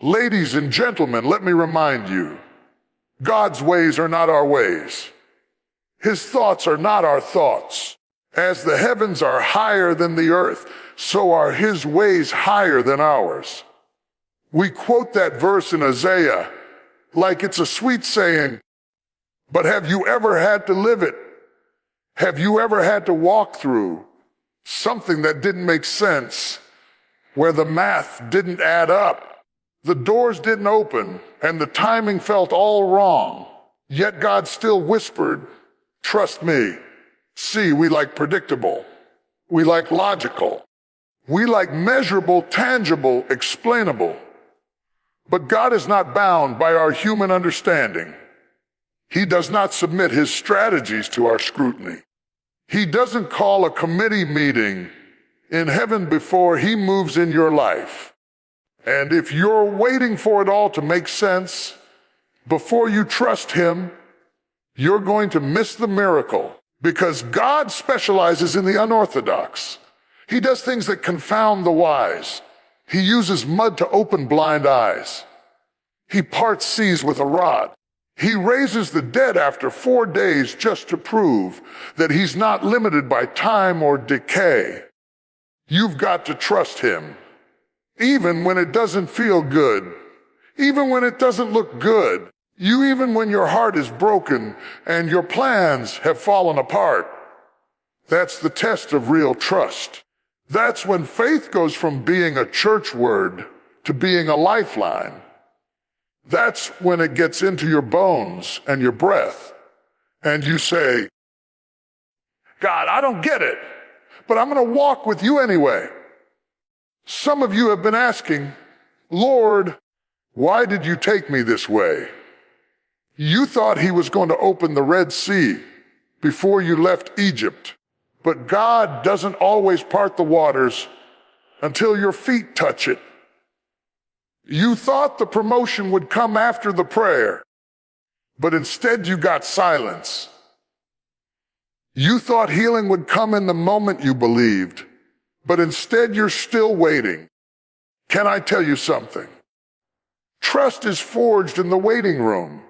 Ladies and gentlemen, let me remind you, God's ways are not our ways. His thoughts are not our thoughts. As the heavens are higher than the earth, so are his ways higher than ours. We quote that verse in Isaiah like it's a sweet saying, but have you ever had to live it? Have you ever had to walk through something that didn't make sense, where the math didn't add up? The doors didn't open, and the timing felt all wrong. Yet God still whispered, trust me. See, we like predictable. We like logical. We like measurable, tangible, explainable. But God is not bound by our human understanding. He does not submit his strategies to our scrutiny. He doesn't call a committee meeting in heaven before he moves in your life. And if you're waiting for it all to make sense before you trust him, you're going to miss the miracle, because God specializes in the unorthodox. He does things that confound the wise. He uses mud to open blind eyes. He parts seas with a rod. He raises the dead after 4 days just to prove that he's not limited by time or decay. You've got to trust him. Even when it doesn't feel good, even when it doesn't look good, even when your heart is broken and your plans have fallen apart. That's the test of real trust. That's when faith goes from being a church word to being a lifeline. That's when it gets into your bones and your breath, and you say, God, I don't get it, but I'm going to walk with you anyway. Some of you have been asking, Lord, why did you take me this way? You thought he was going to open the Red Sea before you left Egypt, but God doesn't always part the waters until your feet touch it. You thought the promotion would come after the prayer, but instead you got silence. You thought healing would come in the moment you believed, but instead you're still waiting. Can I tell you something? Trust is forged in the waiting room.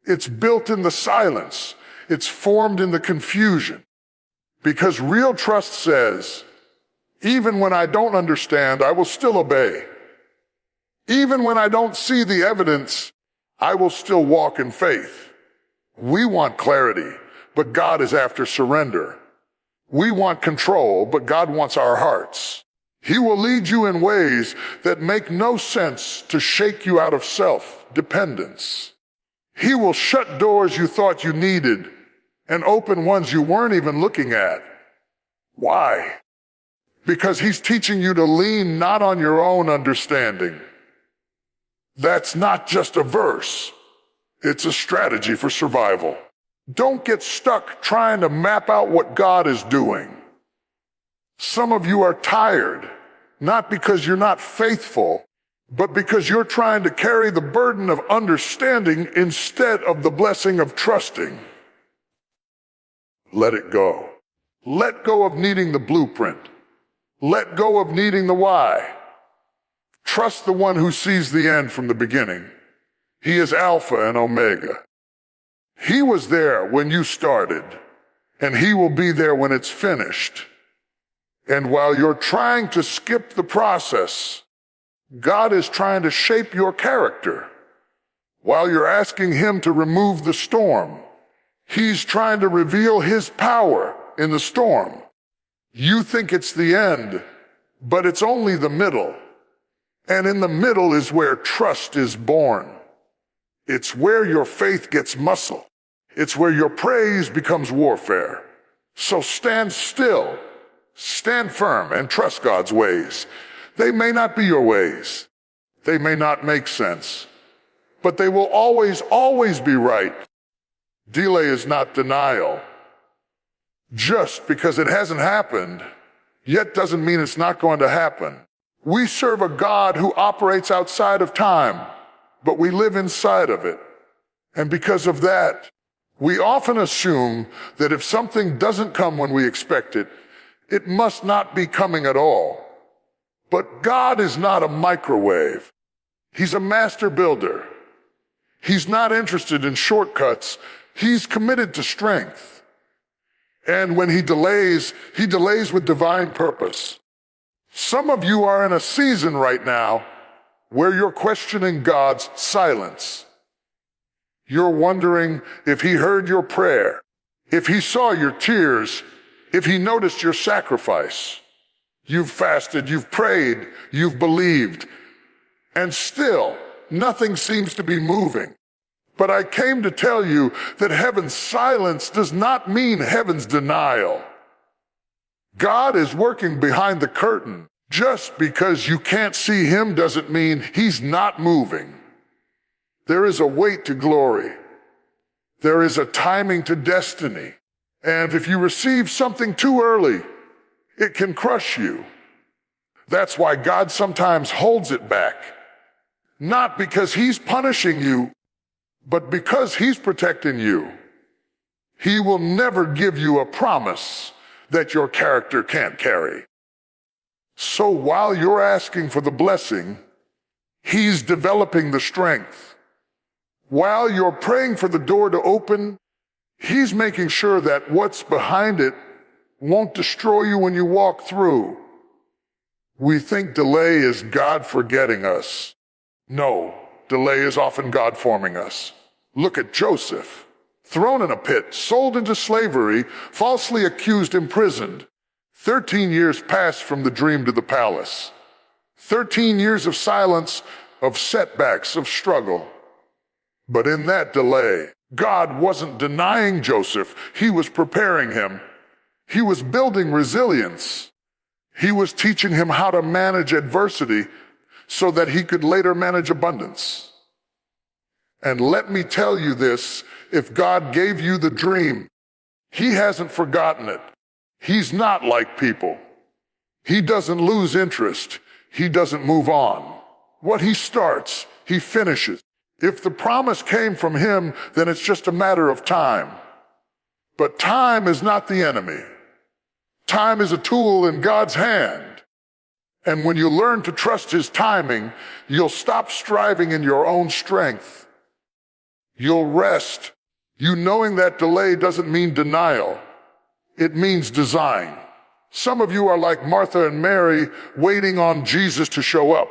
It's built in the silence. It's formed in the confusion. Because real trust says, even when I don't understand, I will still obey. Even when I don't see the evidence, I will still walk in faith. We want clarity, but God is after surrender. We want control, but God wants our hearts. He will lead you in ways that make no sense to shake you out of self-dependence. He will shut doors you thought you needed and open ones you weren't even looking at. Why? Because he's teaching you to lean not on your own understanding. That's not just a verse. It's a strategy for survival. Don't get stuck trying to map out what God is doing. Some of you are tired, not because you're not faithful, but because you're trying to carry the burden of understanding instead of the blessing of trusting. Let it go. Let go of needing the blueprint. Let go of needing the why. Trust the one who sees the end from the beginning. He is Alpha and Omega. He was there when you started, and he will be there when it's finished. And while you're trying to skip the process, God is trying to shape your character. While you're asking him to remove the storm, he's trying to reveal his power in the storm. You think it's the end, but it's only the middle. And in the middle is where trust is born. It's where your faith gets muscle. It's where your praise becomes warfare. So stand still, stand firm, and trust God's ways. They may not be your ways. They may not make sense. But they will always, always be right. Delay is not denial. Just because it hasn't happened, yet doesn't mean it's not going to happen. We serve a God who operates outside of time, but we live inside of it. And because of that, we often assume that if something doesn't come when we expect it, it must not be coming at all. But God is not a microwave. He's a master builder. He's not interested in shortcuts. He's committed to strength. And when he delays with divine purpose. Some of you are in a season right now where you're questioning God's silence. You're wondering if he heard your prayer, if he saw your tears, if he noticed your sacrifice. You've fasted, you've prayed, you've believed, and still nothing seems to be moving. But I came to tell you that heaven's silence does not mean heaven's denial. God is working behind the curtain. Just because you can't see him doesn't mean he's not moving. There is a weight to glory. There is a timing to destiny. And if you receive something too early, it can crush you. That's why God sometimes holds it back. Not because he's punishing you, but because he's protecting you. He will never give you a promise that your character can't carry. So while you're asking for the blessing, he's developing the strength. While you're praying for the door to open, he's making sure that what's behind it won't destroy you when you walk through. We think delay is God forgetting us. No, delay is often God forming us. Look at Joseph, thrown in a pit, sold into slavery, falsely accused, imprisoned. 13 years passed from the dream to the palace. 13 years of silence, of setbacks, of struggle. But in that delay, God wasn't denying Joseph. He was preparing him. He was building resilience. He was teaching him how to manage adversity so that he could later manage abundance. And let me tell you this, if God gave you the dream, he hasn't forgotten it. He's not like people. He doesn't lose interest. He doesn't move on. What he starts, he finishes. If the promise came from him, then it's just a matter of time. But time is not the enemy. Time is a tool in God's hand. And when you learn to trust his timing, you'll stop striving in your own strength. You'll rest. You knowing that delay doesn't mean denial. It means design. Some of you are like Martha and Mary, waiting on Jesus to show up.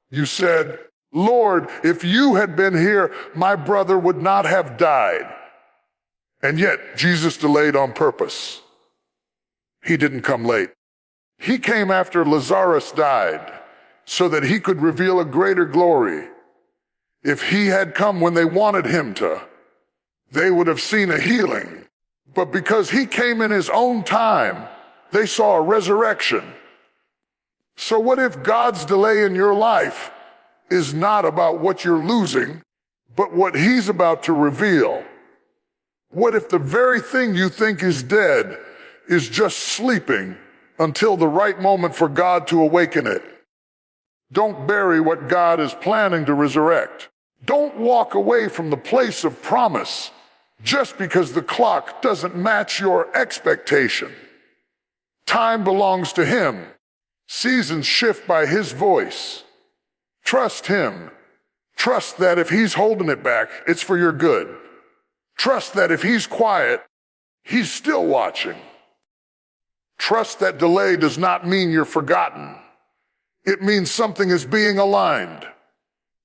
You said, Lord, if you had been here, my brother would not have died. And yet, Jesus delayed on purpose. He didn't come late. He came after Lazarus died so that he could reveal a greater glory. If he had come when they wanted him to, they would have seen a healing. But because he came in his own time, they saw a resurrection. So what if God's delay in your life is not about what you're losing, but what he's about to reveal? What if the very thing you think is dead is just sleeping until the right moment for God to awaken it? Don't bury what God is planning to resurrect. Don't walk away from the place of promise just because the clock doesn't match your expectation. Time belongs to him. Seasons shift by his voice. Trust him. Trust that if he's holding it back, it's for your good. Trust that if he's quiet, he's still watching. Trust that delay does not mean you're forgotten. It means something is being aligned.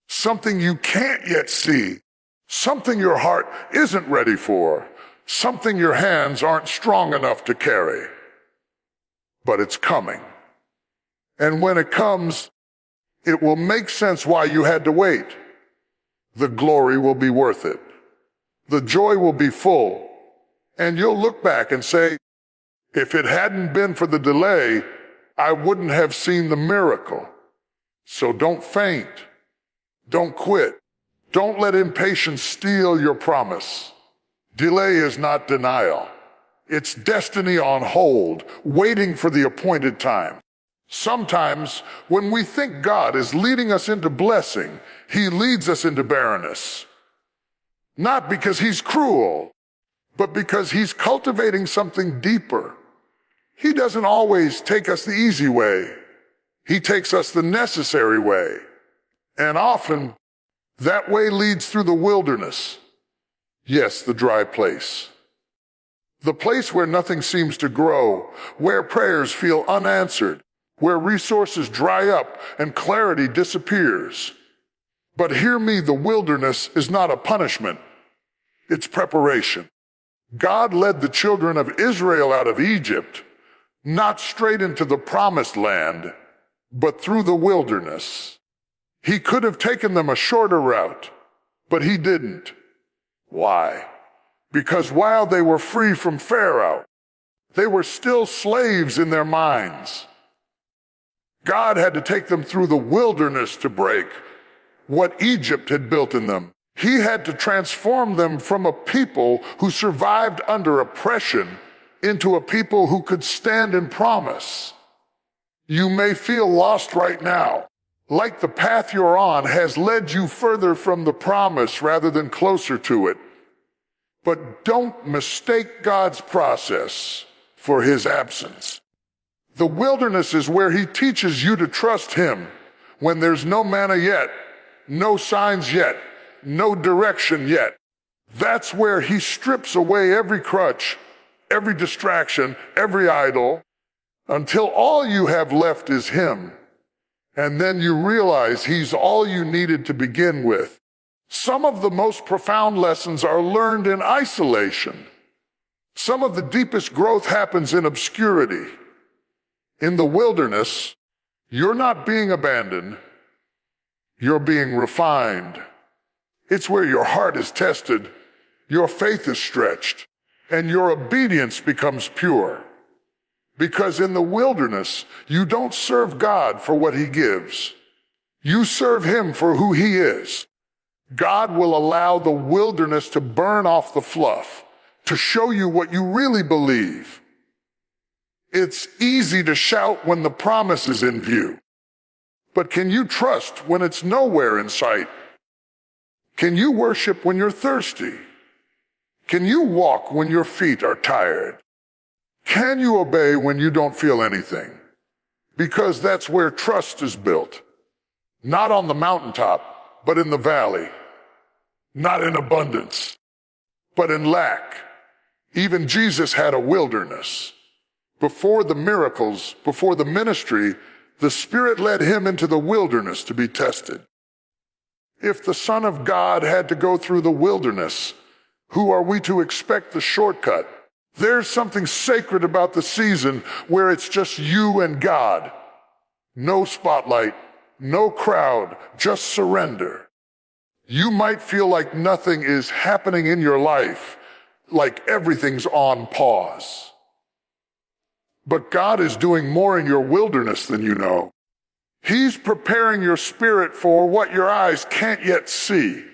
Something you can't yet see. Something your heart isn't ready for. Something your hands aren't strong enough to carry. But it's coming. And when it comes, it will make sense why you had to wait. The glory will be worth it. The joy will be full. And you'll look back and say, if it hadn't been for the delay, I wouldn't have seen the miracle. So don't faint. Don't quit. Don't let impatience steal your promise. Delay is not denial. It's destiny on hold, waiting for the appointed time. Sometimes, when we think God is leading us into blessing, he leads us into barrenness. Not because he's cruel, but because he's cultivating something deeper. He doesn't always take us the easy way. He takes us the necessary way. And often, that way leads through the wilderness. Yes, the dry place. The place where nothing seems to grow, where prayers feel unanswered, where resources dry up and clarity disappears. But hear me, the wilderness is not a punishment. It's preparation. God led the children of Israel out of Egypt, not straight into the promised land, but through the wilderness. He could have taken them a shorter route, but he didn't. Why? Because while they were free from Pharaoh, they were still slaves in their minds. God had to take them through the wilderness to break what Egypt had built in them. He had to transform them from a people who survived under oppression into a people who could stand in promise. You may feel lost right now, like the path you're on has led you further from the promise rather than closer to it. But don't mistake God's process for his absence. The wilderness is where he teaches you to trust him when there's no manna yet, no signs yet, no direction yet. That's where he strips away every crutch, every distraction, every idol, until all you have left is him. And then you realize he's all you needed to begin with. Some of the most profound lessons are learned in isolation. Some of the deepest growth happens in obscurity. In the wilderness, you're not being abandoned. You're being refined. It's where your heart is tested, your faith is stretched, and your obedience becomes pure. Because in the wilderness, you don't serve God for what he gives. You serve him for who he is. God will allow the wilderness to burn off the fluff, to show you what you really believe. It's easy to shout when the promise is in view. But can you trust when it's nowhere in sight? Can you worship when you're thirsty? Can you walk when your feet are tired? Can you obey when you don't feel anything? Because that's where trust is built. Not on the mountaintop, but in the valley. Not in abundance, but in lack. Even Jesus had a wilderness. Before the miracles, before the ministry, the Spirit led him into the wilderness to be tested. If the Son of God had to go through the wilderness, who are we to expect the shortcut? There's something sacred about the season where it's just you and God. No spotlight, no crowd, just surrender. You might feel like nothing is happening in your life, like everything's on pause. But God is doing more in your wilderness than you know. He's preparing your spirit for what your eyes can't yet see.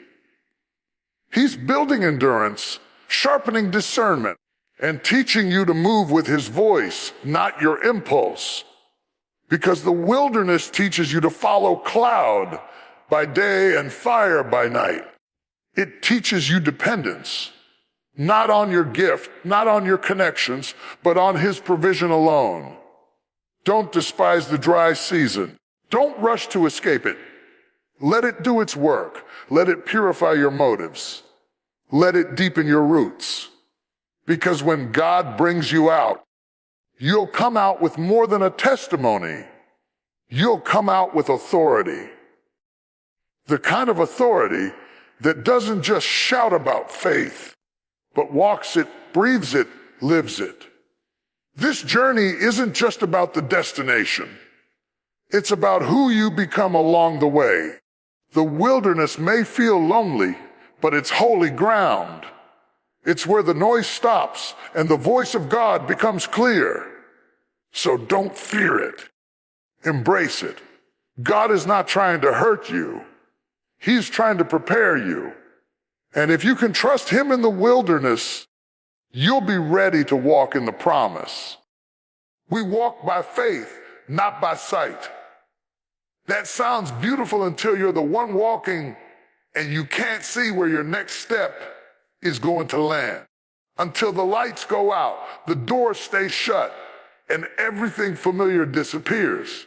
He's building endurance, sharpening discernment, and teaching you to move with his voice, not your impulse. Because the wilderness teaches you to follow cloud by day and fire by night. It teaches you dependence, not on your gift, not on your connections, but on his provision alone. Don't despise the dry season. Don't rush to escape it. Let it do its work. Let it purify your motives. Let it deepen your roots. Because when God brings you out, you'll come out with more than a testimony. You'll come out with authority. The kind of authority that doesn't just shout about faith, but walks it, breathes it, lives it. This journey isn't just about the destination. It's about who you become along the way. The wilderness may feel lonely, but it's holy ground. It's where the noise stops and the voice of God becomes clear. So don't fear it. Embrace it. God is not trying to hurt you. He's trying to prepare you. And if you can trust him in the wilderness, you'll be ready to walk in the promise. We walk by faith, not by sight. That sounds beautiful until you're the one walking and you can't see where your next step is going to land. Until the lights go out, the doors stay shut, and everything familiar disappears.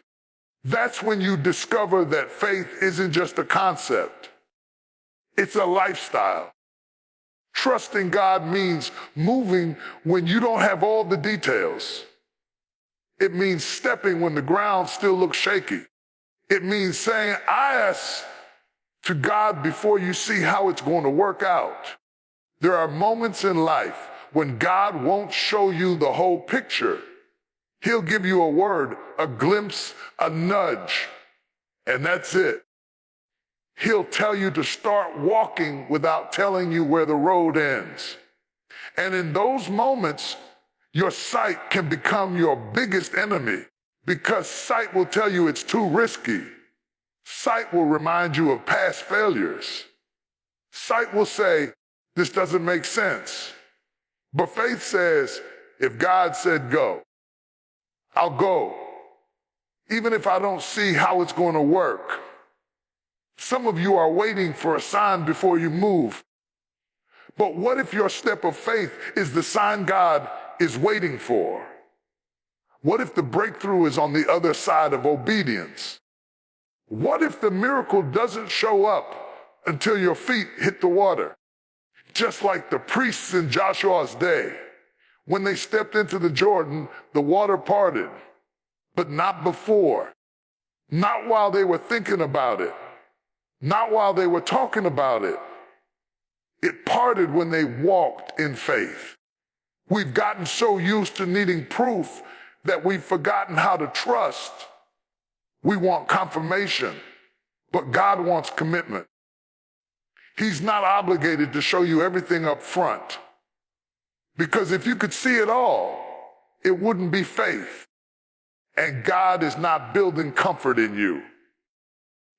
That's when you discover that faith isn't just a concept. It's a lifestyle. Trusting God means moving when you don't have all the details. It means stepping when the ground still looks shaky. It means saying, I ask to God before you see how it's going to work out. There are moments in life when God won't show you the whole picture. He'll give you a word, a glimpse, a nudge, and that's it. He'll tell you to start walking without telling you where the road ends. And in those moments, your sight can become your biggest enemy, because sight will tell you it's too risky. Sight will remind you of past failures. Sight will say, this doesn't make sense. But faith says, if God said go, I'll go, even if I don't see how it's going to work. Some of you are waiting for a sign before you move. But what if your step of faith is the sign God is waiting for? What if the breakthrough is on the other side of obedience? What if the miracle doesn't show up until your feet hit the water? Just like the priests in Joshua's day. When they stepped into the Jordan, the water parted, but not before. Not while they were thinking about it. Not while they were talking about it. It parted when they walked in faith. We've gotten so used to needing proof that we've forgotten how to trust. We want confirmation, but God wants commitment. He's not obligated to show you everything up front. Because if you could see it all, it wouldn't be faith. And God is not building comfort in you.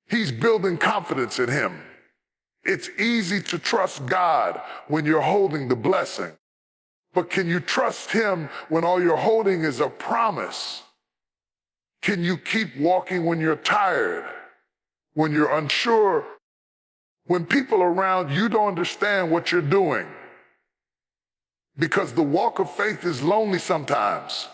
He's building confidence in Him. It's easy to trust God when you're holding the blessing. But can you trust Him when all you're holding is a promise? Can you keep walking when you're tired, when you're unsure, when people around you don't understand what you're doing? Because the walk of faith is lonely sometimes.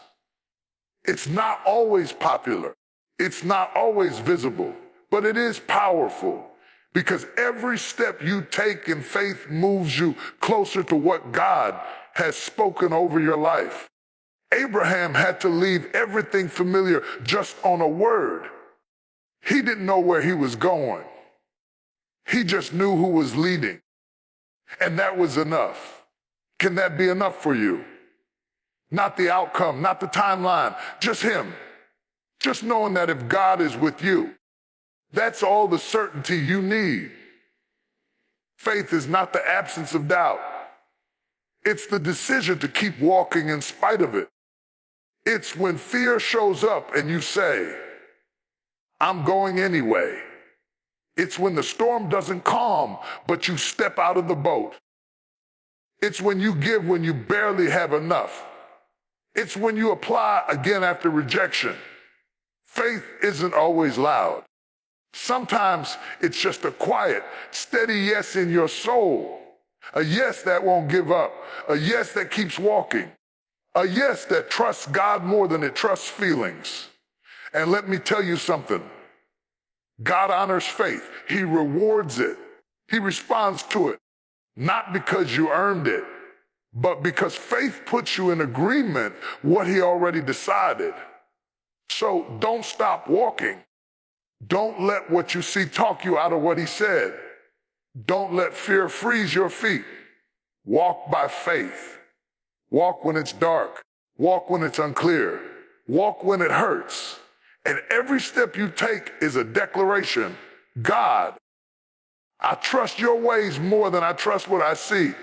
It's not always popular. It's not always visible, but it is powerful, because every step you take in faith moves you closer to what God has spoken over your life. Abraham had to leave everything familiar just on a word. He didn't know where he was going. He just knew who was leading. And that was enough. Can that be enough for you? Not the outcome, not the timeline, just Him. Just knowing that if God is with you, that's all the certainty you need. Faith is not the absence of doubt. It's the decision to keep walking in spite of it. It's when fear shows up and you say, I'm going anyway. It's when the storm doesn't calm, but you step out of the boat. It's when you give when you barely have enough. It's when you apply again after rejection. Faith isn't always loud. Sometimes it's just a quiet, steady yes in your soul. A yes that won't give up. A yes that keeps walking. A yes that trusts God more than it trusts feelings. And let me tell you something. God honors faith. He rewards it. He responds to it. Not because you earned it, but because faith puts you in agreement what He already decided. So don't stop walking. Don't let what you see talk you out of what He said. Don't let fear freeze your feet. Walk by faith. Walk when it's dark. Walk when it's unclear. Walk when it hurts. And every step you take is a declaration. God, I trust your ways more than I trust what I see.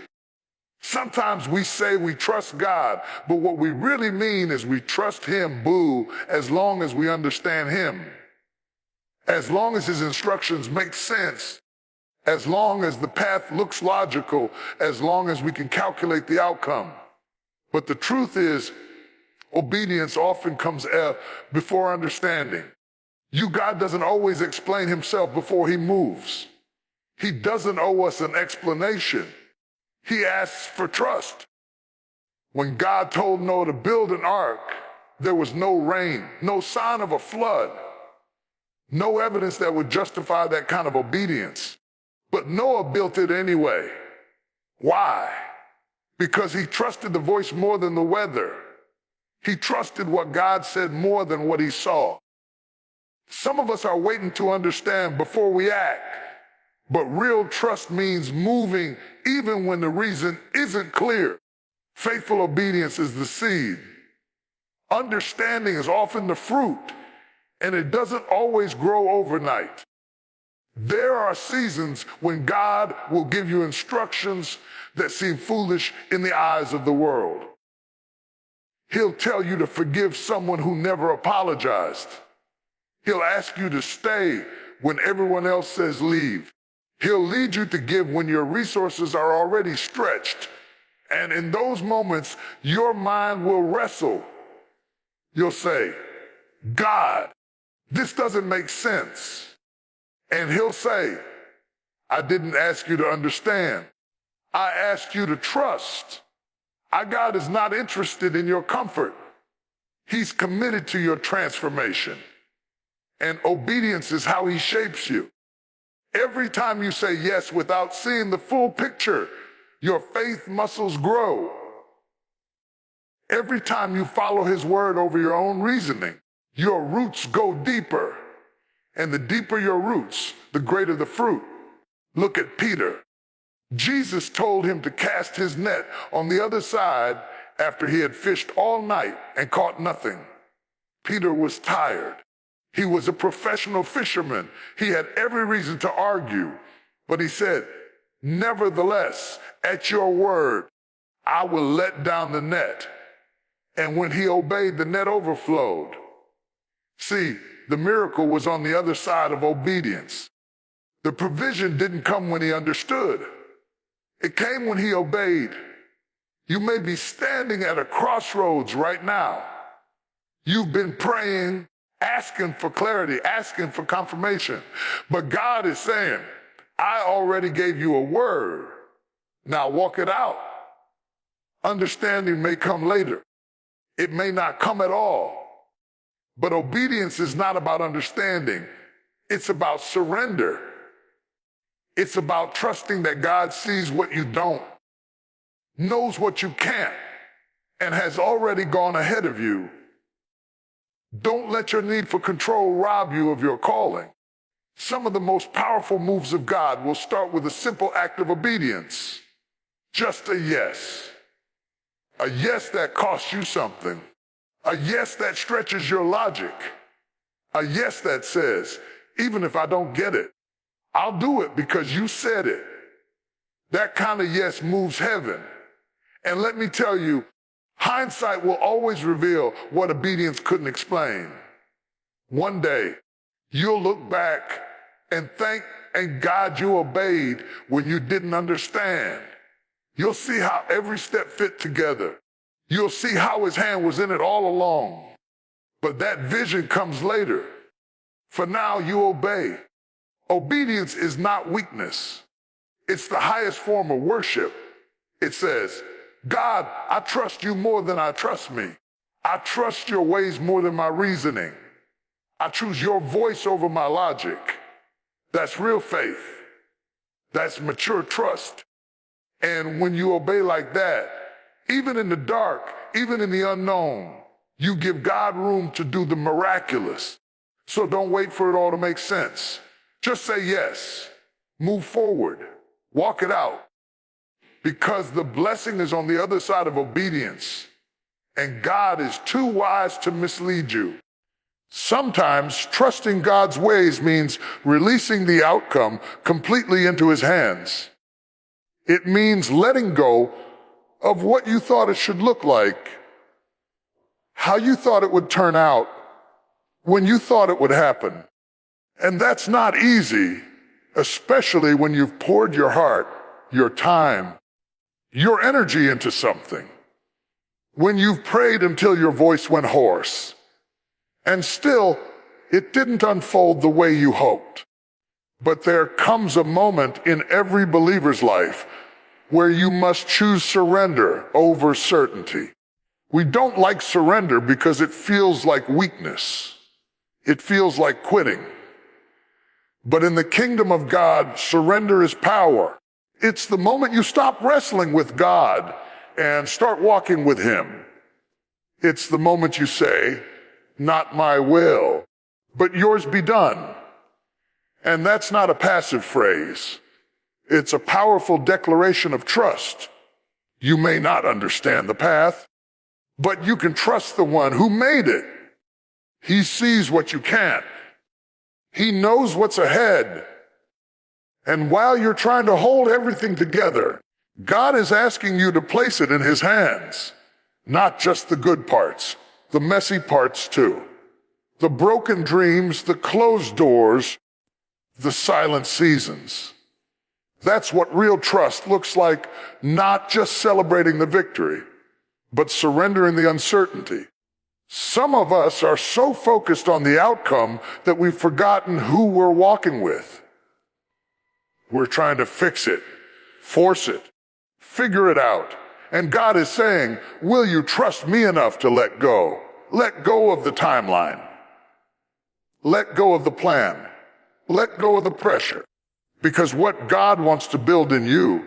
Sometimes we say we trust God, but what we really mean is we trust Him, as long as we understand Him. As long as His instructions make sense. As long as the path looks logical. As long as we can calculate the outcome. But the truth is, obedience often comes before understanding. God doesn't always explain Himself before He moves. He doesn't owe us an explanation. He asks for trust. When God told Noah to build an ark, there was no rain, no sign of a flood. No evidence that would justify that kind of obedience. But Noah built it anyway. Why? Because he trusted the voice more than the weather. He trusted what God said more than what he saw. Some of us are waiting to understand before we act. But real trust means moving even when the reason isn't clear. Faithful obedience is the seed. Understanding is often the fruit, and it doesn't always grow overnight. There are seasons when God will give you instructions that seem foolish in the eyes of the world. He'll tell you to forgive someone who never apologized. He'll ask you to stay when everyone else says leave. He'll lead you to give when your resources are already stretched. And in those moments, your mind will wrestle. You'll say, God, this doesn't make sense. And he'll say, I didn't ask you to understand. I asked you to trust. Our God is not interested in your comfort. He's committed to your transformation. And obedience is how he shapes you. Every time you say yes without seeing the full picture, your faith muscles grow. Every time you follow his word over your own reasoning, your roots go deeper. And the deeper your roots, the greater the fruit. Look at Peter. Jesus told him to cast his net on the other side after he had fished all night and caught nothing. Peter was tired. He was a professional fisherman. He had every reason to argue, but he said, nevertheless, at your word, I will let down the net. And when he obeyed, the net overflowed. See, the miracle was on the other side of obedience. The provision didn't come when he understood. It came when he obeyed. You may be standing at a crossroads right now. You've been praying, asking for clarity, asking for confirmation. But God is saying, I already gave you a word. Now walk it out. Understanding may come later. It may not come at all. But obedience is not about understanding. It's about surrender. It's about trusting that God sees what you don't, knows what you can't, and has already gone ahead of you. Don't let your need for control rob you of your calling. Some of the most powerful moves of God will start with a simple act of obedience. Just a yes. A yes that costs you something. A yes that stretches your logic. A yes that says, even if I don't get it, I'll do it because you said it. That kind of yes moves heaven. And let me tell you, hindsight will always reveal what obedience couldn't explain. One day, you'll look back and thank God you obeyed when you didn't understand. You'll see how every step fit together. You'll see how his hand was in it all along. But that vision comes later. For now, you obey. Obedience is not weakness. It's the highest form of worship. It says, God, I trust you more than I trust me. I trust your ways more than my reasoning. I choose your voice over my logic. That's real faith. That's mature trust. And when you obey like that, even in the dark, even in the unknown, you give God room to do the miraculous. So don't wait for it all to make sense. Just say yes. Move forward. Walk it out. Because the blessing is on the other side of obedience. And God is too wise to mislead you. Sometimes trusting God's ways means releasing the outcome completely into his hands. It means letting go of what you thought it should look like, how you thought it would turn out, when you thought it would happen. And that's not easy, especially when you've poured your heart, your time, your energy into something. When you've prayed until your voice went hoarse, and still it didn't unfold the way you hoped. But there comes a moment in every believer's life where you must choose surrender over certainty. We don't like surrender because it feels like weakness. It feels like quitting. But in the kingdom of God, surrender is power. It's the moment you stop wrestling with God and start walking with him. It's the moment you say, not my will, but yours be done. And that's not a passive phrase. It's a powerful declaration of trust. You may not understand the path, but you can trust the one who made it. He sees what you can't. He knows what's ahead. And while you're trying to hold everything together, God is asking you to place it in his hands. Not just the good parts, the messy parts too. The broken dreams, the closed doors, the silent seasons. That's what real trust looks like, not just celebrating the victory, but surrendering the uncertainty. Some of us are so focused on the outcome that we've forgotten who we're walking with. We're trying to fix it, force it, figure it out. And God is saying, will you trust me enough to let go? Let go of the timeline. Let go of the plan. Let go of the pressure. Because what God wants to build in you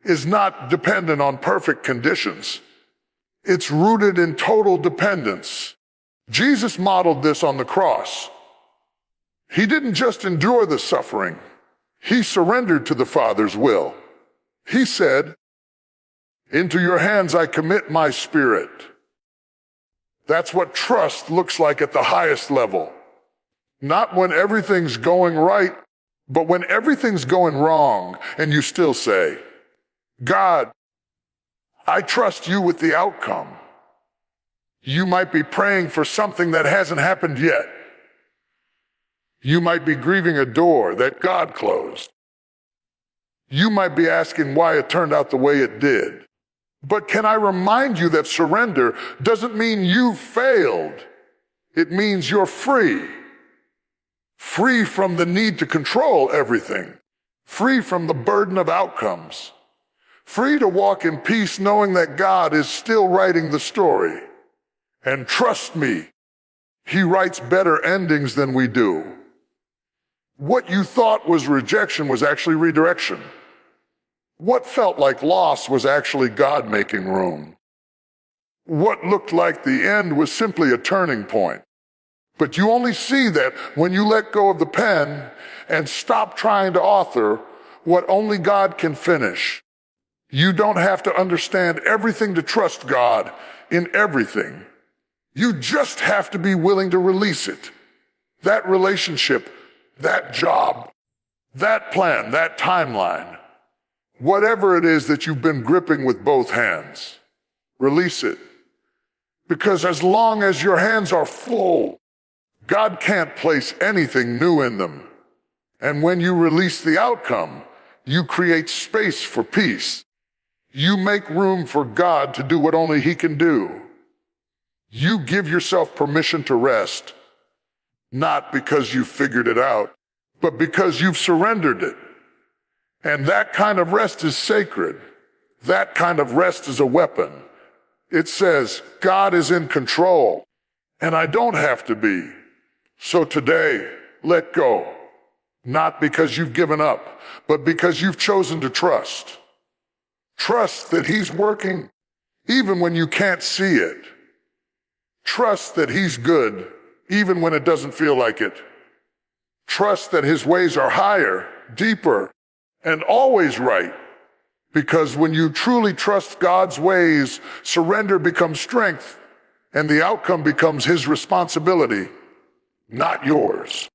is not dependent on perfect conditions. It's rooted in total dependence. Jesus modeled this on the cross. He didn't just endure the suffering. He surrendered to the Father's will. He said, into your hands I commit my spirit. That's what trust looks like at the highest level. Not when everything's going right, but when everything's going wrong and you still say, God, I trust you with the outcome. You might be praying for something that hasn't happened yet. You might be grieving a door that God closed. You might be asking why it turned out the way it did. But can I remind you that surrender doesn't mean you failed. It means you're free. Free from the need to control everything. Free from the burden of outcomes. Free to walk in peace knowing that God is still writing the story. And trust me, he writes better endings than we do. What you thought was rejection was actually redirection. What felt like loss was actually God making room. What looked like the end was simply a turning point. But you only see that when you let go of the pen and stop trying to author what only God can finish. You don't have to understand everything to trust God in everything. You just have to be willing to release it. That relationship, that job, that plan, that timeline, whatever it is that you've been gripping with both hands, release it. Because as long as your hands are full, God can't place anything new in them. And when you release the outcome, you create space for peace. You make room for God to do what only he can do. You give yourself permission to rest, not because you've figured it out, but because you've surrendered it. And that kind of rest is sacred. That kind of rest is a weapon. It says, God is in control, and I don't have to be. So today, let go. Not because you've given up, but because you've chosen to trust. Trust that he's working even when you can't see it. Trust that he's good even when it doesn't feel like it. Trust that his ways are higher, deeper, and always right. Because when you truly trust God's ways, surrender becomes strength, and the outcome becomes his responsibility, not yours.